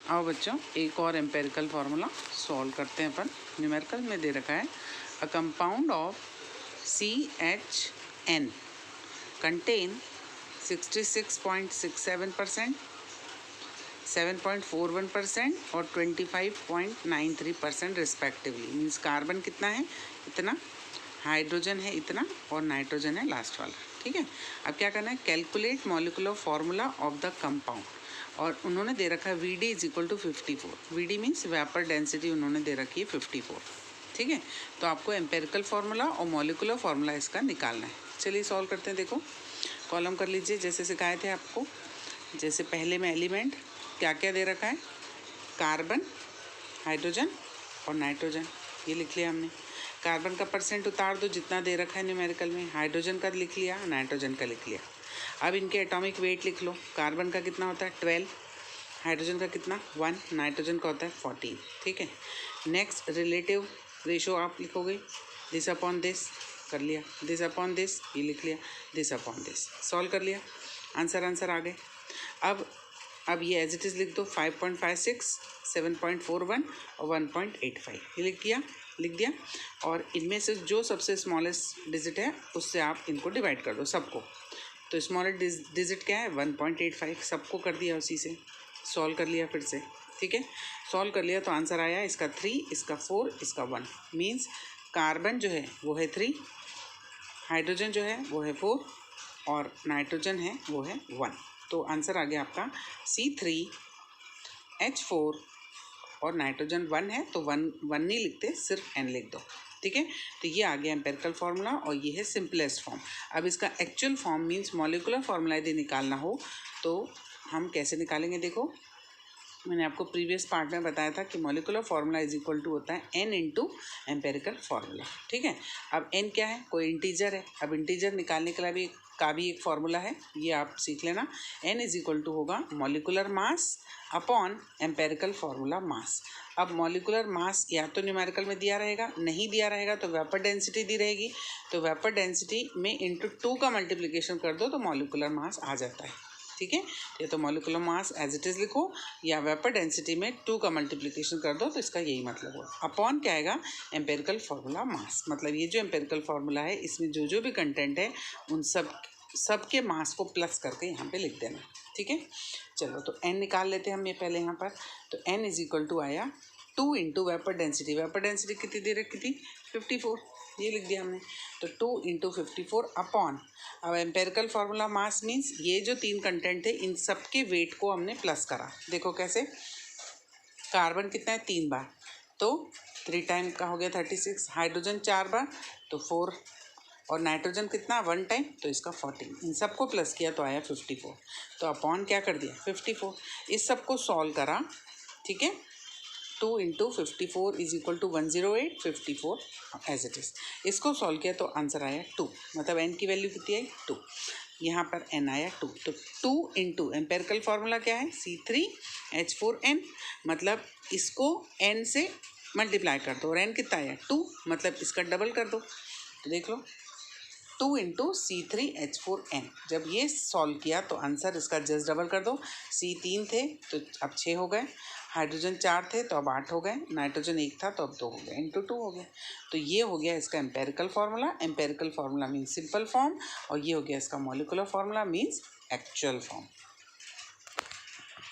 आओ बच्चों एक और एम्पेरिकल फार्मूला सॉल्व करते हैं अपन। न्यूमेरिकल में दे रखा है a compound of CHN contain 66.67%, 7.41% और 25.93% रिस्पेक्टिवली। मीन्स कार्बन कितना है इतना, हाइड्रोजन है इतना और नाइट्रोजन है लास्ट वाला। ठीक है, अब क्या करना है, calculate molecular formula of the compound. और उन्होंने दे रखा है VD is equal to 54। VD means vapour density उन्होंने दे रखी है 54। ठीक है, तो आपको एम्पेरिकल फार्मूला और मॉलिक्यूलर फार्मूला इसका निकालना है। चलिए सॉल्व करते हैं। देखो कॉलम कर लीजिए जैसे सिखाए थे आपको। जैसे पहले में एलिमेंट क्या क्या दे रखा है, कार्बन, हाइड्रोजन और नाइट्रोजन, ये लिख लिया हमने। कार्बन का परसेंट उतार दो जितना दे रखा है न्यूमेरिकल में, हाइड्रोजन का लिख लिया, नाइट्रोजन का लिख लिया। अब इनके एटॉमिक वेट लिख लो। कार्बन का कितना होता है 12, हाइड्रोजन का कितना 1, नाइट्रोजन का होता है 14। ठीक है, नेक्स्ट रिलेटिव रेशो आप लिखोगे दिस अपॉन दिस, कर लिया, दिस अपॉन दिस ये लिख लिया, दिस अपॉन दिस, सॉल्व कर लिया, आंसर आ गए। अब ये एज इट इज़ लिख दो, 5.56, 7.41 और 1.85 ये लिख दिया। और इनमें से जो सबसे स्मॉलेस्ट डिजिट है उससे आप इनको डिवाइड कर दो सबको। तो स्मॉलेस्ट डिजिट क्या है 1.85, सबको कर दिया उसी से, सॉल्व कर लिया फिर से। ठीक है, सॉल्व कर लिया तो आंसर आया इसका 3, इसका 4, इसका 1। मीन्स कार्बन जो है वो है 3, हाइड्रोजन जो है वो है 4 और नाइट्रोजन है वो है 1। तो आंसर आ गया आपका C3H4 और नाइट्रोजन 1 है तो 1 नहीं लिखते, सिर्फ N लिख दो। ठीक है, तो ये आ गया एम्पेरिकल फार्मूला और ये है सिंपलेस्ट फॉर्म। अब इसका actual form means molecular formula यदि निकालना हो तो हम कैसे निकालेंगे। देखो मैंने आपको प्रीवियस पार्ट में बताया था कि molecular formula is equal to होता है N इंटू एम्पेरिकल फार्मूला। ठीक है, अब N क्या है, कोई इंटीजर है। अब इंटीजर निकालने के लिए भी एक फार्मूला है, ये आप सीख लेना। N इज इक्वल टू होगा molecular mass upon empirical formula mass. अब मॉलिक्यूलर मास या तो न्यूमेरिकल में दिया रहेगा, नहीं दिया रहेगा तो वेपर डेंसिटी दी रहेगी, तो वेपर डेंसिटी में इंटू 2 का मल्टीप्लिकेशन कर दो तो मॉलिक्यूलर मास आ जाता है। ठीक है, ये तो molecular mass as it is लिखो या वेपर डेंसिटी में 2 का मल्टीप्लिकेशन कर दो, तो इसका यही मतलब हो। अपॉन क्या आएगा, एम्पेरिकल फार्मूला मास। मतलब ये जो एम्पेरिकल फार्मूला है इसमें जो भी कंटेंट है उन सब के मास को प्लस करके यहाँ पे लिख देना। ठीक है, चलो तो n निकाल लेते हैं हम ये पहले यहाँ पर। तो n इज इक्वल टू आया 2 into vapour density. Vapour density कितनी दे रखी थी 54, ये लिख दिया हमने। तो 2 इंटू 54 अपॉन, अब एम्पेरिकल फार्मूला मास मीन्स ये जो 3 कंटेंट थे इन सब के वेट को हमने प्लस करा। देखो कैसे, कार्बन कितना है 3 बार तो 3 टाइम का हो गया 36, हाइड्रोजन 4 बार तो 4 और नाइट्रोजन कितना 1 टाइम तो इसका 14। इन सबको प्लस किया तो आया 54। तो अपॉन क्या कर दिया 54, इस सबको सॉल्व करा। ठीक है, 2 into 54 is equal to 108, 54 as it is. इसको सॉल्व किया तो आंसर आया 2, मतलब n की वैल्यू कितनी आई 2, यहाँ पर n आया 2। तो 2 इंटू एम्पेरिकल फार्मूला क्या है C3H4n, मतलब इसको n से मल्टीप्लाई कर दो और n कितना आया 2, मतलब इसका डबल कर दो। तो देख लो 2 इंटू C3H4n। जब ये सॉल्व किया तो आंसर इसका जस्ट डबल कर दो। C 3 थे तो अब 6 हो गए, हाइड्रोजन 4 थे तो अब 8 हो गए, नाइट्रोजन 1 था तो अब 2 हो गए, इंटू 2 हो गए। तो ये हो गया इसका empirical formula. Empirical formula means simple form और ये हो गया इसका molecular formula means actual form.